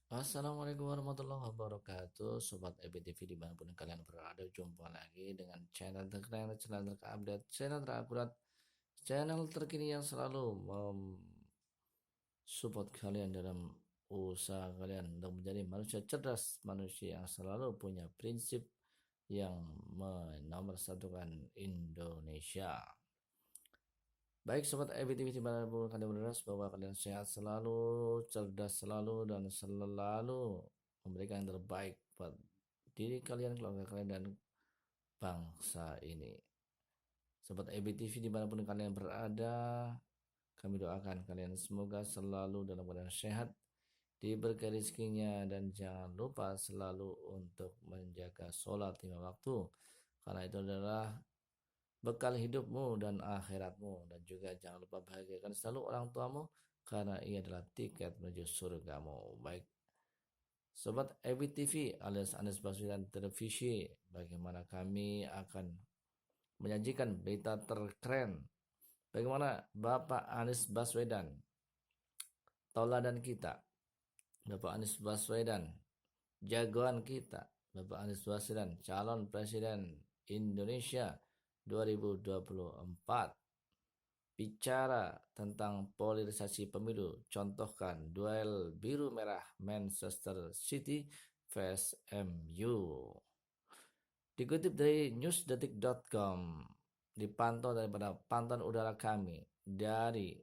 Assalamualaikum warahmatullahi wabarakatuh. Sobat EBTV dimanapun kalian berada, jumpa lagi dengan channel terkeren, channel terupdate, channel terakurat, channel terkini yang selalu support kalian dalam usaha kalian untuk menjadi manusia cerdas, manusia yang selalu punya prinsip yang menomorsatukan Indonesia. Baik sobat EBTV dimanapun kalian berada, semoga kalian sehat selalu, cerdas selalu, dan selalu memberikan yang terbaik buat diri kalian, keluarga kalian, dan bangsa ini. Sobat EBTV dimanapun kalian berada, kami doakan kalian semoga selalu dalam keadaan sehat, diberkahi rezekinya, dan jangan lupa selalu untuk menjaga sholat 5 waktu, karena itu adalah bekal hidupmu dan akhiratmu. Dan juga jangan lupa bahagiakan selalu orang tuamu, karena ia adalah tiket menuju surgamu. Baik Sobat EBTV alias Anies Baswedan Televisi, bagaimana kami akan menyajikan berita terkeren, bagaimana Bapak Anies Baswedan, tauladan kita, Bapak Anies Baswedan, jagoan kita, Bapak Anies Baswedan, calon presiden Indonesia 2024, bicara tentang polarisasi pemilu, contohkan duel biru merah Manchester City vs MU. Dikutip dari newsdetik.com, dipantau daripada pantauan udara kami dari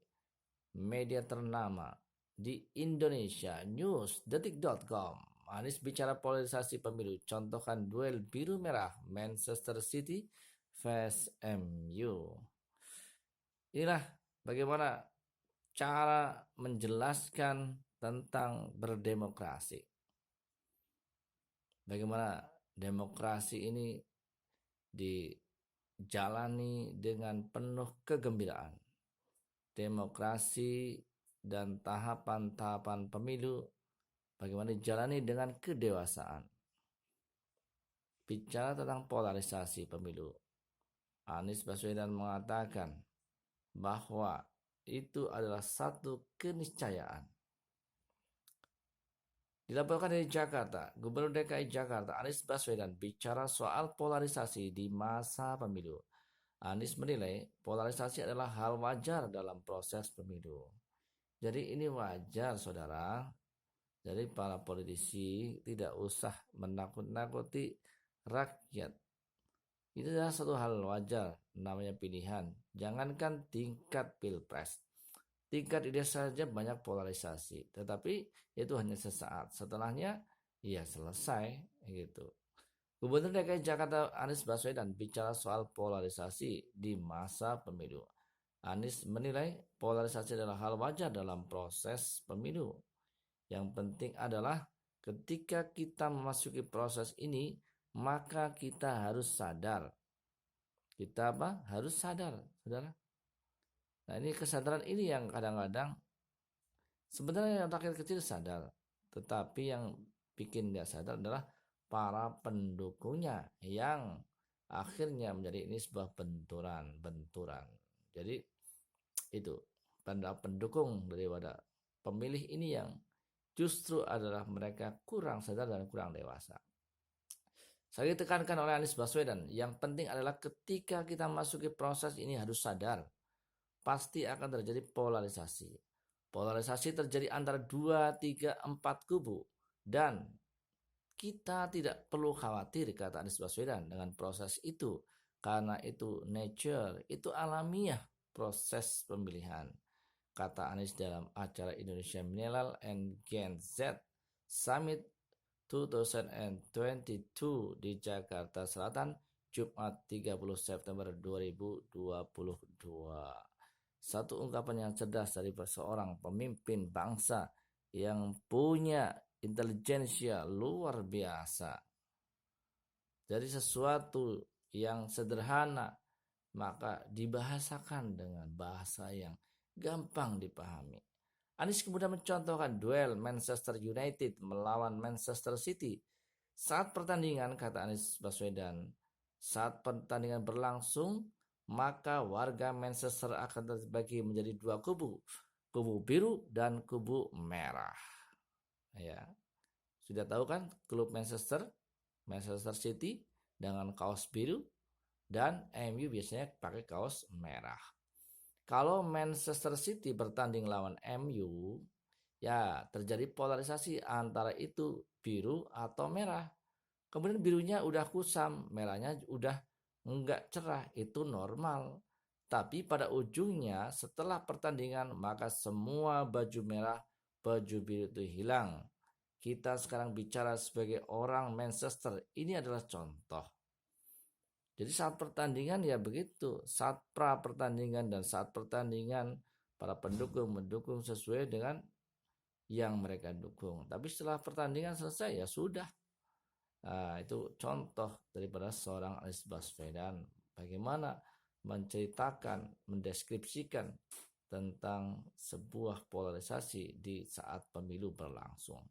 media ternama di Indonesia, newsdetik.com. Anies bicara polarisasi pemilu, contohkan duel biru merah Manchester City vs MU. Inilah bagaimana cara menjelaskan tentang berdemokrasi. Bagaimana demokrasi ini dijalani dengan penuh kegembiraan. Demokrasi dan tahapan-tahapan pemilu bagaimana dijalani dengan kedewasaan. Bicara tentang polarisasi pemilu, Anies Baswedan mengatakan bahwa itu adalah satu keniscayaan. Dilaporkan dari Jakarta, Gubernur DKI Jakarta Anies Baswedan bicara soal polarisasi di masa pemilu. Anies menilai polarisasi adalah hal wajar dalam proses pemilu. Jadi ini wajar saudara, dari para politisi tidak usah menakut-nakuti rakyat. Itu adalah satu hal wajar, namanya pilihan. Jangankan tingkat pilpres, tingkat ide saja banyak polarisasi, tetapi itu hanya sesaat. Setelahnya ya selesai gitu. Gubernur DKI Jakarta Anies Baswedan bicara soal polarisasi di masa pemilu. Anies menilai polarisasi adalah hal wajar dalam proses pemilu. Yang penting adalah ketika kita memasuki proses ini, maka kita harus sadar. Kita apa? Harus sadar, saudara. Nah, ini kesadaran ini yang kadang-kadang sebenarnya rakyat kecil sadar, tetapi yang bikin dia sadar adalah para pendukungnya yang akhirnya menjadi ini sebuah benturan. Jadi itu pada pendukung daripada pemilih ini yang justru adalah mereka kurang sadar dan kurang dewasa. Saya ditekankan oleh Anies Baswedan, yang penting adalah ketika kita masuki proses ini harus sadar, pasti akan terjadi polarisasi. Polarisasi terjadi antara 2, 3, 4 kubu. Dan kita tidak perlu khawatir, kata Anies Baswedan, dengan proses itu. Karena itu nature, itu alamiah proses pemilihan. Kata Anies dalam acara Indonesia Millennial and Gen Z Summit 2022 di Jakarta Selatan, Jumat 30 September 2022. Satu ungkapan yang cerdas dari seorang pemimpin bangsa yang punya intelijensia luar biasa. Dari sesuatu yang sederhana, maka dibahasakan dengan bahasa yang gampang dipahami. Anies kemudian mencontohkan duel Manchester United melawan Manchester City. Saat pertandingan, kata Anies Baswedan, saat pertandingan berlangsung, maka warga Manchester akan terbagi menjadi dua kubu, kubu biru dan kubu merah. Ya. Sudah tahu kan klub Manchester City dengan kaos biru, dan MU biasanya pakai kaos merah. Kalau Manchester City bertanding lawan MU, ya terjadi polarisasi antara itu biru atau merah. Kemudian birunya udah kusam, merahnya udah enggak cerah, itu normal. Tapi pada ujungnya setelah pertandingan maka semua baju merah, baju biru itu hilang. Kita sekarang bicara sebagai orang Manchester, ini adalah contoh. Jadi saat pertandingan ya begitu, saat pra pertandingan dan saat pertandingan para pendukung mendukung sesuai dengan yang mereka dukung. Tapi setelah pertandingan selesai ya sudah. Nah, itu contoh daripada seorang Anies Baswedan bagaimana menceritakan, mendeskripsikan tentang sebuah polarisasi di saat pemilu berlangsung.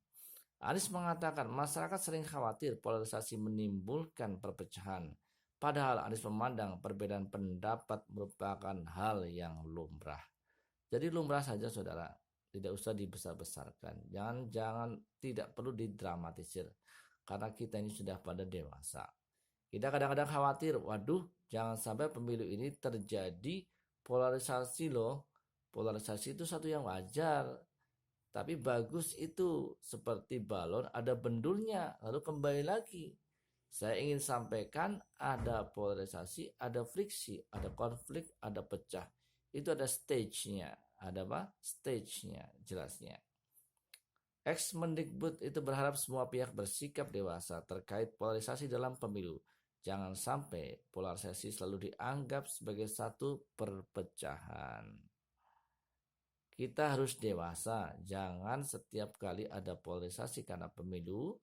Anies mengatakan masyarakat sering khawatir polarisasi menimbulkan perpecahan. Padahal Anies memandang perbedaan pendapat merupakan hal yang lumrah. Jadi lumrah saja saudara, tidak usah dibesar-besarkan. Jangan tidak perlu didramatisir. Karena kita ini sudah pada dewasa. Kita kadang-kadang khawatir, waduh jangan sampai pemilu ini terjadi polarisasi loh. Polarisasi itu satu yang wajar. Tapi bagus itu seperti balon ada bendulnya lalu kembali lagi. Saya ingin sampaikan ada polarisasi, ada friksi, ada konflik, ada pecah. Itu ada stage-nya. Ada apa? Stage-nya jelasnya. Ex-Mendikbud itu berharap semua pihak bersikap dewasa terkait polarisasi dalam pemilu. Jangan sampai polarisasi selalu dianggap sebagai satu perpecahan. Kita harus dewasa, jangan setiap kali ada polarisasi karena pemilu,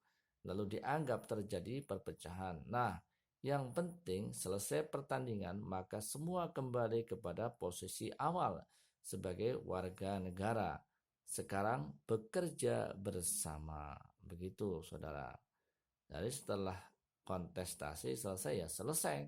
lalu dianggap terjadi perpecahan. Nah, yang penting selesai pertandingan, maka semua kembali kepada posisi awal sebagai warga negara. Sekarang bekerja bersama. Begitu, saudara. Jadi setelah kontestasi selesai ya selesai.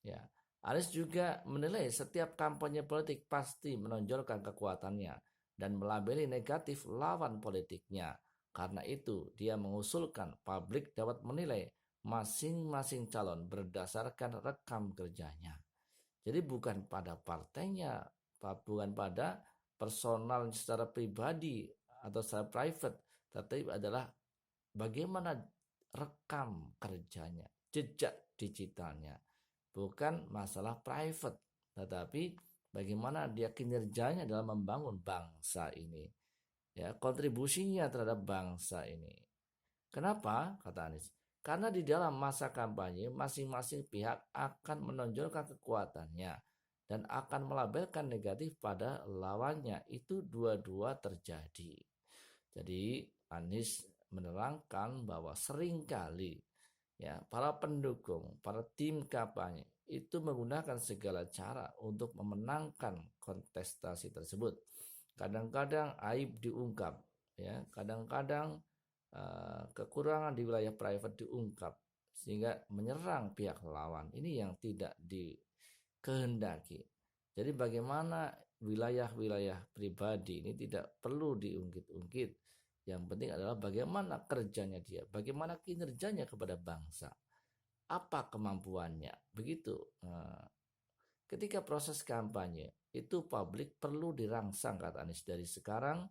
Ya. Anies juga menilai setiap kampanye politik pasti menonjolkan kekuatannya dan melabeli negatif lawan politiknya. Karena itu, dia mengusulkan publik dapat menilai masing-masing calon berdasarkan rekam kerjanya. Jadi bukan pada partainya, bukan pada personal secara pribadi atau secara private, tetapi adalah bagaimana rekam kerjanya, jejak digitalnya. Bukan masalah private, tetapi bagaimana dia kinerjanya dalam membangun bangsa ini. Ya, kontribusinya terhadap bangsa ini. Kenapa? Kata Anies. Karena di dalam masa kampanye, masing-masing pihak akan menonjolkan kekuatannya dan akan melabelkan negatif pada lawannya. Itu dua-dua terjadi. Jadi Anies menerangkan bahwa seringkali ya para pendukung, para tim kampanye itu menggunakan segala cara untuk memenangkan kontestasi tersebut. Kadang-kadang aib diungkap, ya, kadang-kadang kekurangan di wilayah private diungkap sehingga menyerang pihak lawan. Ini yang tidak dikehendaki. Jadi bagaimana wilayah-wilayah pribadi ini tidak perlu diungkit-ungkit. Yang penting adalah bagaimana kerjanya dia, bagaimana kinerjanya kepada bangsa, apa kemampuannya. Begitu. Ketika proses kampanye itu publik perlu dirangsang, kata Anies. Dari sekarang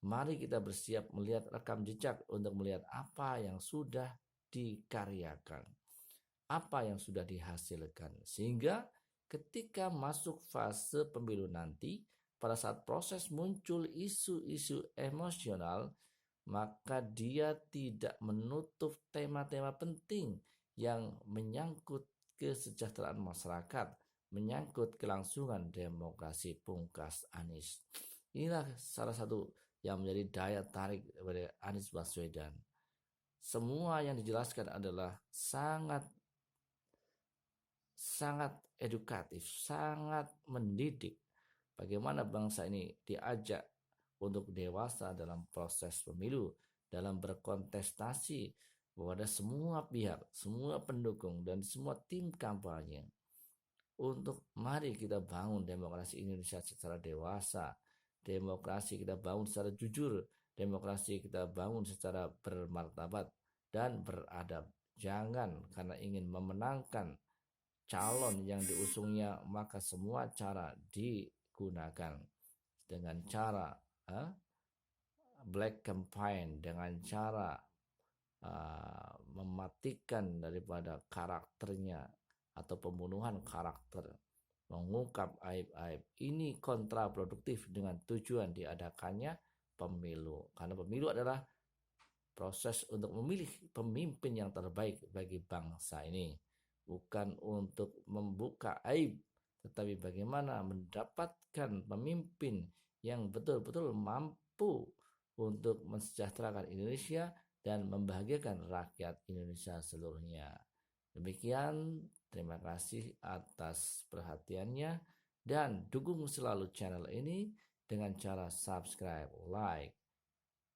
mari kita bersiap melihat rekam jejak untuk melihat apa yang sudah dikaryakan, apa yang sudah dihasilkan, sehingga ketika masuk fase pemilu nanti, pada saat proses muncul isu-isu emosional, maka dia tidak menutup tema-tema penting yang menyangkut kesejahteraan masyarakat, menyangkut kelangsungan demokrasi, pungkas Anies. Inilah salah satu yang menjadi daya tarik dari Anies Baswedan. Semua yang dijelaskan adalah sangat edukatif, sangat mendidik. Bagaimana bangsa ini diajak untuk dewasa dalam proses pemilu, dalam berkontestasi kepada semua pihak, semua pendukung, dan semua tim kampanye. Untuk mari kita bangun demokrasi Indonesia secara dewasa. Demokrasi kita bangun secara jujur. demokrasi kita bangun secara bermartabat dan beradab. Jangan karena ingin memenangkan calon yang diusungnya maka semua cara digunakan, dengan cara black campaign, dengan cara mematikan daripada karakternya atau pembunuhan karakter, mengungkap aib-aib. Ini kontraproduktif dengan tujuan diadakannya pemilu, karena pemilu adalah proses untuk memilih pemimpin yang terbaik bagi bangsa ini, bukan untuk membuka aib, tetapi bagaimana mendapatkan pemimpin yang betul-betul mampu untuk mensejahterakan Indonesia dan membahagiakan rakyat Indonesia seluruhnya. Demikian, terima kasih atas perhatiannya dan dukung selalu channel ini dengan cara subscribe, like,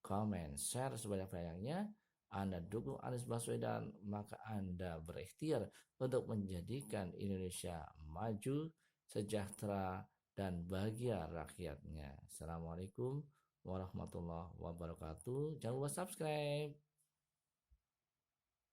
komen, share sebanyak-banyaknya. Anda dukung Anies Baswedan, maka Anda berikhtiar untuk menjadikan Indonesia maju, sejahtera, dan bahagia rakyatnya. Assalamualaikum warahmatullahi wabarakatuh. Jangan lupa subscribe.